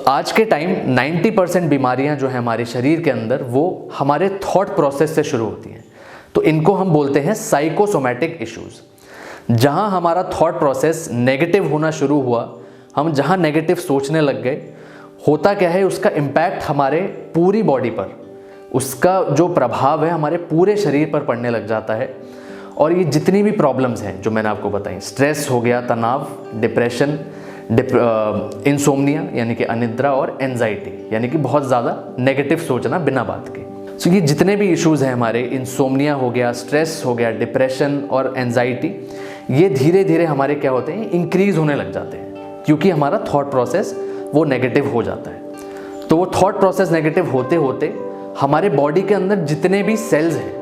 आज के टाइम 90% बीमारियां जो है हमारे शरीर के अंदर वो हमारे थॉट प्रोसेस से शुरू होती हैं। तो इनको हम बोलते हैं साइकोसोमैटिक इश्यूज। जहां हमारा थॉट प्रोसेस नेगेटिव होना शुरू हुआ, हम जहां नेगेटिव सोचने लग गए, होता क्या है उसका इम्पैक्ट हमारे पूरी बॉडी पर, उसका जो प्रभाव है हमारे पूरे शरीर पर पड़ने लग जाता है। और ये जितनी भी प्रॉब्लम्स हैं जो मैंने आपको बताई, स्ट्रेस हो गया, तनाव, डिप्रेशन, इंसोम्निया यानी कि अनिद्रा, और एंजाइटी यानी कि बहुत ज़्यादा नेगेटिव सोचना बिना बात के। सो ये जितने भी इश्यूज़ हैं हमारे, इंसोम्निया हो गया, स्ट्रेस हो गया, डिप्रेशन और एंजाइटी, ये धीरे धीरे हमारे क्या होते हैं, इंक्रीज़ होने लग जाते हैं, क्योंकि हमारा थॉट प्रोसेस वो नेगेटिव हो जाता है। तो वो थॉट प्रोसेस नेगेटिव होते होते हमारे बॉडी के अंदर जितने भी सेल्स हैं,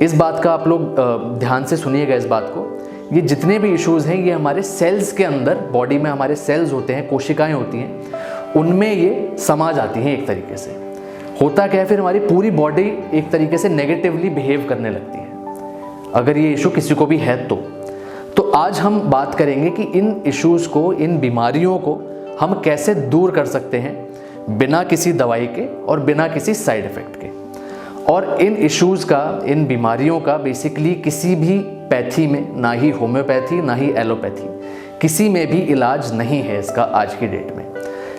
इस बात का आप लोग ध्यान से सुनिएगा इस बात को, ये जितने भी इश्यूज़ हैं ये हमारे सेल्स के अंदर, बॉडी में हमारे सेल्स होते हैं, कोशिकाएं होती हैं, उनमें ये समा जाती हैं एक तरीके से। होता क्या है, फिर हमारी पूरी बॉडी एक तरीके से नेगेटिवली बिहेव करने लगती है, अगर ये इशू किसी को भी है तो आज हम बात करेंगे कि इन इश्यूज़ को, इन बीमारियों को हम कैसे दूर कर सकते हैं बिना किसी दवाई के और बिना किसी साइड इफ़ेक्ट के। और इन इश्यूज़ का, इन बीमारियों का बेसिकली किसी भी पैथी में, ना ही होम्योपैथी ना ही एलोपैथी, किसी में भी इलाज नहीं है इसका आज की डेट में।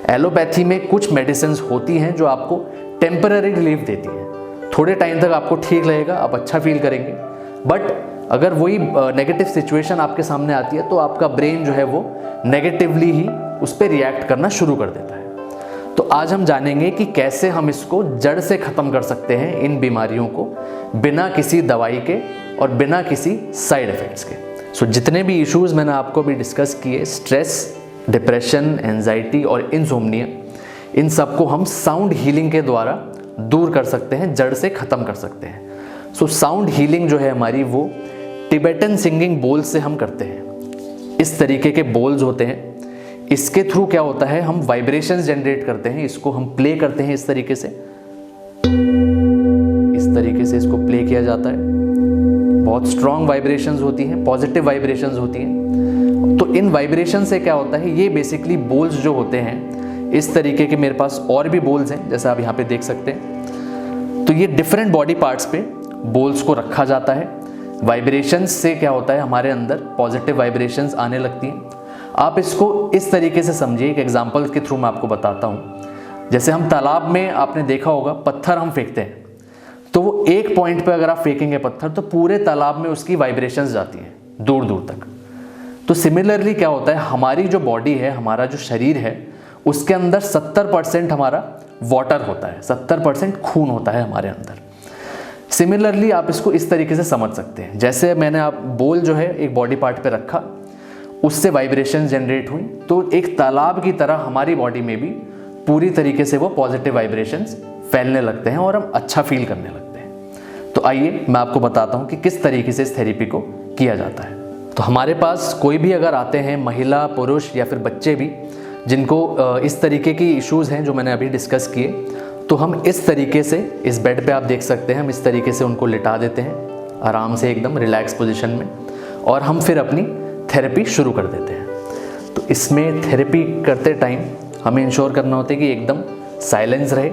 एलोपैथी में कुछ मेडिसिन्स होती हैं जो आपको टेम्पररी रिलीफ देती हैं, थोड़े टाइम तक आपको ठीक लगेगा, आप अच्छा फील करेंगे, बट अगर वही नेगेटिव सिचुएशन आपके सामने आती है तो आपका ब्रेन जो है वो नेगेटिवली ही उस पर रिएक्ट करना शुरू कर देता है। तो आज हम जानेंगे कि कैसे हम इसको जड़ से ख़त्म कर सकते हैं, इन बीमारियों को, बिना किसी दवाई के और बिना किसी साइड इफ़ेक्ट्स के। सो जितने भी इश्यूज़ मैंने आपको भी डिस्कस किए, स्ट्रेस, डिप्रेशन, एंजाइटी और इंसोम्निया, इन सबको हम साउंड हीलिंग के द्वारा दूर कर सकते हैं, जड़ से ख़त्म कर सकते हैं। सो साउंड हीलिंग जो है हमारी, वो टिबेटन सिंगिंग बोल्स से हम करते हैं। इस तरीके के बोल्स होते हैं, इसके थ्रू क्या होता है, हम वाइब्रेशंस जनरेट करते हैं, इसको हम प्ले करते हैं इस तरीके से इसको प्ले किया जाता है। बहुत स्ट्रॉन्ग वाइब्रेशंस होती हैं, पॉजिटिव वाइब्रेशंस होती हैं। तो इन वाइब्रेशन से क्या होता है, ये बेसिकली बोल्स जो होते हैं, इस तरीके के मेरे पास और भी बोल्स हैं, जैसे आप यहाँ पे देख सकते हैं। तो ये डिफरेंट बॉडी पार्ट्स पे बोल्स को रखा जाता है। वाइब्रेशंस से क्या होता है, हमारे अंदर पॉजिटिव वाइब्रेशंस आने लगती हैं। आप इसको इस तरीके से समझिए, एक एग्जांपल के थ्रू मैं आपको बताता हूँ। जैसे हम तालाब में, आपने देखा होगा, पत्थर हम फेंकते हैं, तो वो एक पॉइंट पे अगर आप फेंकेंगे पत्थर, तो पूरे तालाब में उसकी वाइब्रेशंस जाती हैं दूर दूर तक। तो सिमिलरली क्या होता है, हमारी जो बॉडी है, हमारा जो शरीर है, उसके अंदर 70% हमारा वाटर होता है, 70% खून होता है हमारे अंदर। सिमिलरली आप इसको इस तरीके से समझ सकते हैं, जैसे मैंने आप बोल जो है एक बॉडी पार्ट पे रखा, उससे वाइब्रेशन जनरेट हुई, तो एक तालाब की तरह हमारी बॉडी में भी पूरी तरीके से वो पॉजिटिव वाइब्रेशंस फैलने लगते हैं और हम अच्छा फील करने लगते हैं। तो आइए मैं आपको बताता हूँ कि किस तरीके से इस थेरेपी को किया जाता है। तो हमारे पास कोई भी अगर आते हैं, महिला, पुरुष या फिर बच्चे भी, जिनको इस तरीके की इश्यूज़ हैं जो मैंने अभी डिस्कस किए, तो हम इस तरीके से, इस बेड पे आप देख सकते हैं, हम इस तरीके से उनको लिटा देते हैं आराम से, एकदम रिलैक्स पोजीशन में, और हम फिर अपनी थेरेपी शुरू कर देते हैं। तो इसमें थेरेपी करते टाइम हमें इंश्योर करना होता है कि एकदम साइलेंस रहे।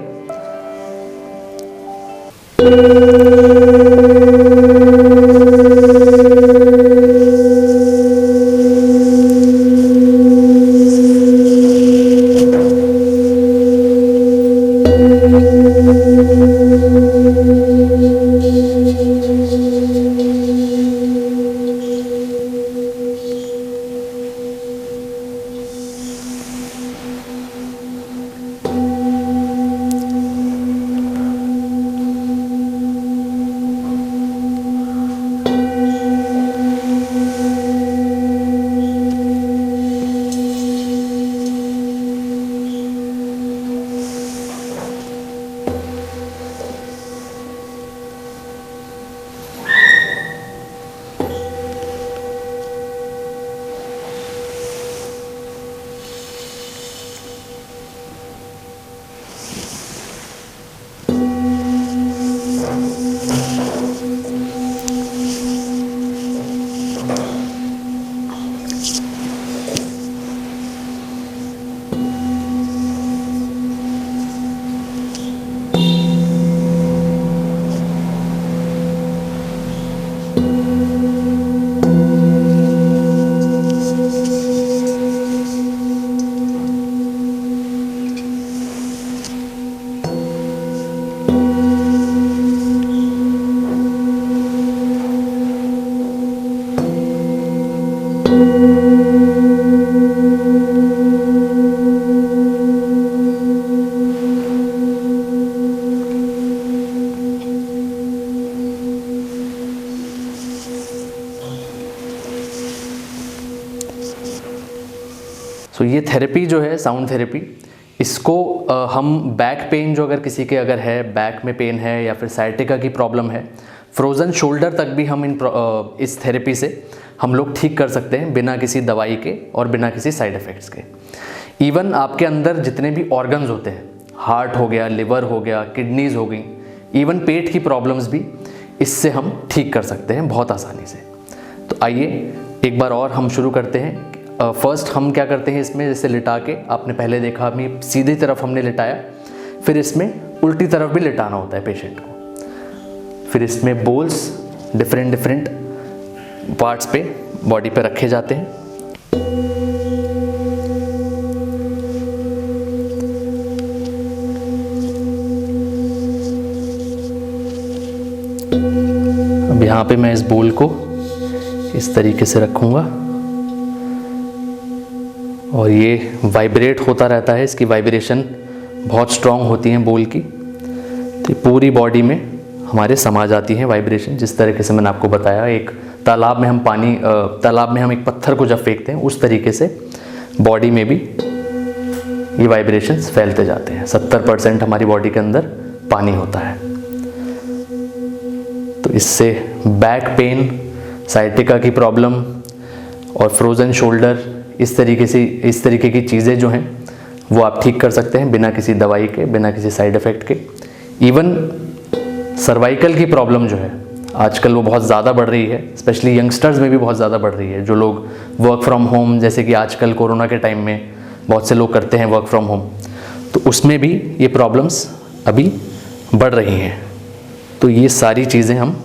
तो ये थेरेपी जो है साउंड थेरेपी, इसको हम बैक पेन जो अगर किसी के अगर है, बैक में पेन है या फिर साइटिका की प्रॉब्लम है, फ्रोज़न शोल्डर तक भी हम इस थेरेपी से हम लोग ठीक कर सकते हैं बिना किसी दवाई के और बिना किसी साइड इफ़ेक्ट्स के। इवन आपके अंदर जितने भी ऑर्गन्स होते हैं, हार्ट हो गया, लिवर हो गया, किडनीज़ हो गई, इवन पेट की प्रॉब्लम्स भी इससे हम ठीक कर सकते हैं बहुत आसानी से। तो आइए एक बार और हम शुरू करते हैं। फर्स्ट हम क्या करते हैं इसमें, जैसे लिटा के आपने पहले देखा, हमें सीधी तरफ हमने लिटाया, फिर इसमें उल्टी तरफ भी लिटाना होता है पेशेंट को। फिर इसमें बोल्स डिफरेंट पार्ट्स पे बॉडी पे रखे जाते हैं। अब यहाँ पे मैं इस बोल को इस तरीके से रखूँगा और ये वाइब्रेट होता रहता है। इसकी वाइब्रेशन बहुत स्ट्रॉन्ग होती है बोल की, तो पूरी बॉडी में हमारे समा जाती हैं वाइब्रेशन। जिस तरीके से मैंने आपको बताया, एक तालाब में हम एक पत्थर को जब फेंकते हैं, उस तरीके से बॉडी में भी ये वाइब्रेशंस फैलते जाते हैं। 70% हमारी बॉडी के अंदर पानी होता है। तो इससे बैक पेन, साइटिका की प्रॉब्लम और फ्रोज़न शोल्डर, इस तरीके की चीज़ें जो हैं वो आप ठीक कर सकते हैं बिना किसी दवाई के, बिना किसी साइड इफ़ेक्ट के। इवन सर्वाइकल की प्रॉब्लम जो है आजकल वो बहुत ज़्यादा बढ़ रही है, स्पेशली यंगस्टर्स में भी बहुत ज़्यादा बढ़ रही है। जो लोग वर्क फ्रॉम होम, जैसे कि आजकल कोरोना के टाइम में बहुत से लोग करते हैं वर्क फ्रॉम होम, तो उसमें भी ये प्रॉब्लम्स अभी बढ़ रही हैं। तो ये सारी चीज़ें हम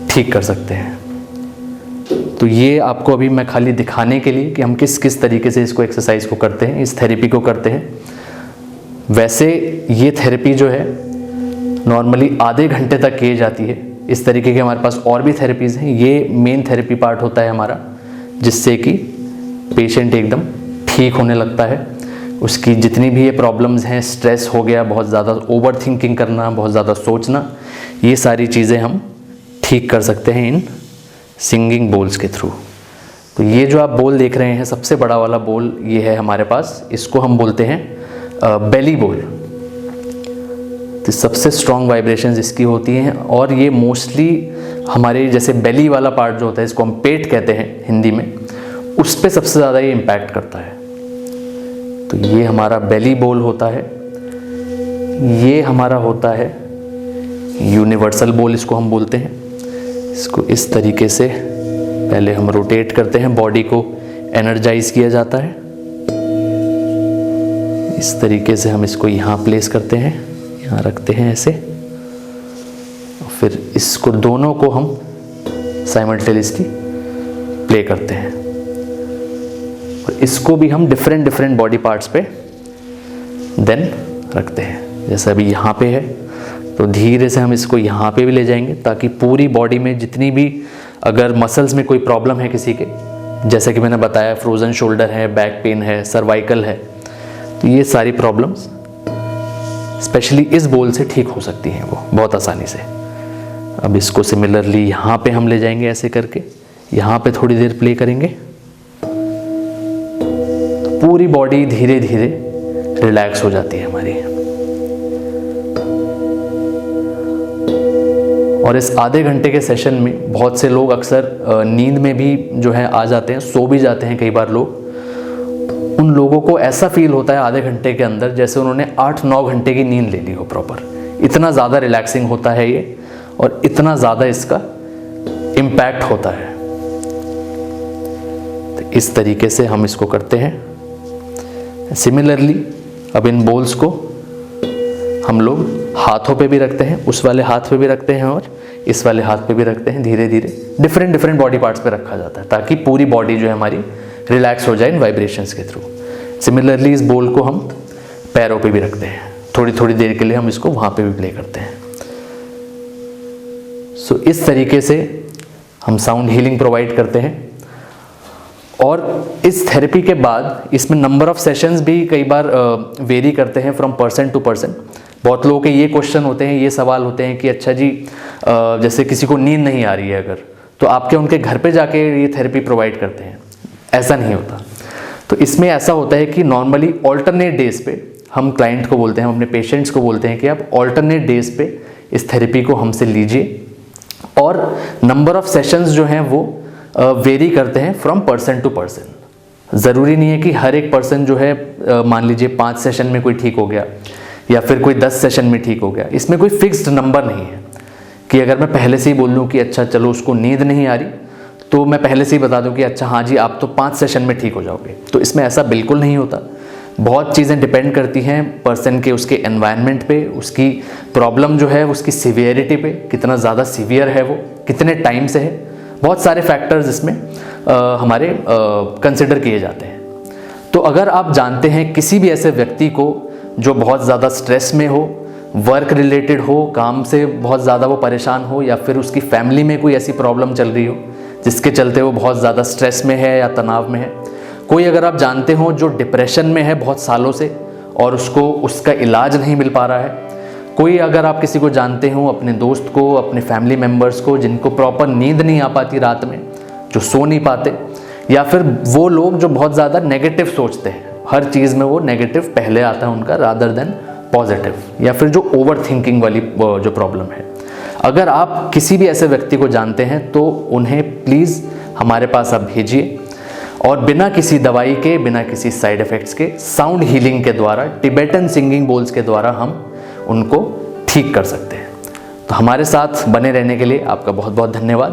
ठीक कर सकते हैं। तो ये आपको अभी मैं खाली दिखाने के लिए कि हम किस किस तरीके से इसको एक्सरसाइज को करते हैं, इस थेरेपी को करते हैं। वैसे ये थेरेपी जो है नॉर्मली आधे घंटे तक की जाती है। इस तरीके के हमारे पास और भी थेरेपीज़ हैं। ये मेन थेरेपी पार्ट होता है हमारा, जिससे कि पेशेंट एकदम ठीक होने लगता है। उसकी जितनी भी ये प्रॉब्लम्स हैं, स्ट्रेस हो गया, बहुत ज़्यादा ओवर थिंकिंग करना, बहुत ज़्यादा सोचना, ये सारी चीज़ें हम ठीक कर सकते हैं इन सिंगिंग बोल्स के थ्रू। तो ये जो आप बोल देख रहे हैं, सबसे बड़ा वाला बोल ये है हमारे पास, इसको हम बोलते हैं बेली बोल। तो सबसे स्ट्रॉन्ग वाइब्रेशंस इसकी होती हैं और ये मोस्टली हमारे जैसे बेली वाला पार्ट जो होता है, इसको हम पेट कहते हैं हिंदी में, उस पर सबसे ज़्यादा ये इम्पैक्ट करता है। तो ये हमारा बेली बोल होता है। ये हमारा होता है यूनिवर्सल बोल, इसको हम बोलते हैं। इसको इस तरीके से पहले हम रोटेट करते हैं, बॉडी को एनर्जाइज किया जाता है। इस तरीके से हम इसको यहाँ प्लेस करते हैं, यहाँ रखते हैं ऐसे, और फिर इसको दोनों को हम साइमल्टेनियसली प्ले करते हैं। और इसको भी हम डिफरेंट बॉडी पार्ट्स पे देन रखते हैं। जैसे अभी यहाँ पे है, तो धीरे से हम इसको यहाँ पे भी ले जाएंगे, ताकि पूरी बॉडी में जितनी भी अगर मसल्स में कोई प्रॉब्लम है किसी के, जैसे कि मैंने बताया फ्रोज़न शोल्डर है, बैक पेन है, सर्वाइकल है, तो ये सारी प्रॉब्लम्स स्पेशली इस बोल से ठीक हो सकती हैं वो बहुत आसानी से। अब इसको सिमिलरली यहाँ पे हम ले जाएंगे ऐसे करके, यहाँ पे थोड़ी देर प्ले करेंगे, तो पूरी बॉडी धीरे धीरे रिलैक्स हो जाती है हमारी। और इस आधे घंटे के सेशन में बहुत से लोग अक्सर नींद में भी जो है आ जाते हैं, सो भी जाते हैं कई बार लोग। उन लोगों को ऐसा फील होता है आधे घंटे के अंदर जैसे उन्होंने 8-9 घंटे की नींद ले ली हो प्रॉपर। इतना ज़्यादा रिलैक्सिंग होता है ये, और इतना ज़्यादा इसका इम्पैक्ट होता है। तो इस तरीके से हम इसको करते हैं। सिमिलरली अब इन बोल्स को हम लोग हाथों पे भी रखते हैं, उस वाले हाथ पे भी रखते हैं और इस वाले हाथ पे भी रखते हैं। धीरे धीरे डिफरेंट बॉडी पार्ट्स पे रखा जाता है, ताकि पूरी बॉडी जो है हमारी रिलैक्स हो जाए इन वाइब्रेशंस के थ्रू। सिमिलरली इस बोल को हम पैरों पे भी रखते हैं, थोड़ी देर के लिए हम इसको वहाँ पे भी प्ले करते हैं। सो इस तरीके से हम साउंड हीलिंग प्रोवाइड करते हैं। और इस थेरेपी के बाद इसमें नंबर ऑफ सेशंस भी कई बार वेरी करते हैं फ्रॉम पर्सन टू पर्सन। बहुत लोगों के ये क्वेश्चन होते हैं, ये सवाल होते हैं कि अच्छा जी, जैसे किसी को नींद नहीं आ रही है अगर, तो आप क्या उनके घर पे जाके ये थेरेपी प्रोवाइड करते हैं? ऐसा नहीं होता। तो इसमें ऐसा होता है कि नॉर्मली ऑल्टरनेट डेज पे हम क्लाइंट को बोलते हैं, हम अपने पेशेंट्स को बोलते हैं कि आप ऑल्टरनेट डेज पे इस थेरेपी को हमसे लीजिए, और नंबर ऑफ सेशंस जो हैं वो वेरी करते हैं फ्रॉम पर्सन टू पर्सन। ज़रूरी नहीं है कि हर एक पर्सन जो है मान लीजिए 5 सेशन में कोई ठीक हो गया या फिर कोई 10 सेशन में ठीक हो गया, इसमें कोई फिक्स्ड नंबर नहीं है कि अगर मैं पहले से ही बोल दूँ कि अच्छा चलो उसको नींद नहीं आ रही तो मैं पहले से ही बता दूं कि अच्छा हाँ जी आप तो 5 सेशन में ठीक हो जाओगे। तो इसमें ऐसा बिल्कुल नहीं होता। बहुत चीज़ें डिपेंड करती हैं पर्सन के, उसके एनवायरनमेंट पे, उसकी प्रॉब्लम जो है उसकी सीवियरिटी पे, कितना ज़्यादा सीवियर है वो, कितने टाइम से है, बहुत सारे फैक्टर्स इसमें हमारे कंसिडर किए जाते हैं। तो अगर आप जानते हैं किसी भी ऐसे व्यक्ति को जो बहुत ज़्यादा स्ट्रेस में हो, वर्क रिलेटेड हो, काम से बहुत ज़्यादा वो परेशान हो, या फिर उसकी फैमिली में कोई ऐसी प्रॉब्लम चल रही हो जिसके चलते वो बहुत ज़्यादा स्ट्रेस में है या तनाव में है, कोई अगर आप जानते हो जो डिप्रेशन में है बहुत सालों से और उसको उसका इलाज नहीं मिल पा रहा है, कोई अगर आप किसी को जानते हो, अपने दोस्त को, अपने फैमिली मेम्बर्स को जिनको प्रॉपर नींद नहीं आ पाती रात में, जो सो नहीं पाते, या फिर वो लोग जो बहुत ज़्यादा नेगेटिव सोचते हैं, हर चीज़ में वो नेगेटिव पहले आता है उनका रादर देन पॉजिटिव, या फिर जो ओवर थिंकिंग वाली जो प्रॉब्लम है, अगर आप किसी भी ऐसे व्यक्ति को जानते हैं तो उन्हें प्लीज़ हमारे पास आप भेजिए, और बिना किसी दवाई के, बिना किसी साइड इफ़ेक्ट्स के, साउंड हीलिंग के द्वारा, टिबेटन सिंगिंग बोल्स के द्वारा हम उनको ठीक कर सकते हैं। तो हमारे साथ बने रहने के लिए आपका बहुत बहुत धन्यवाद।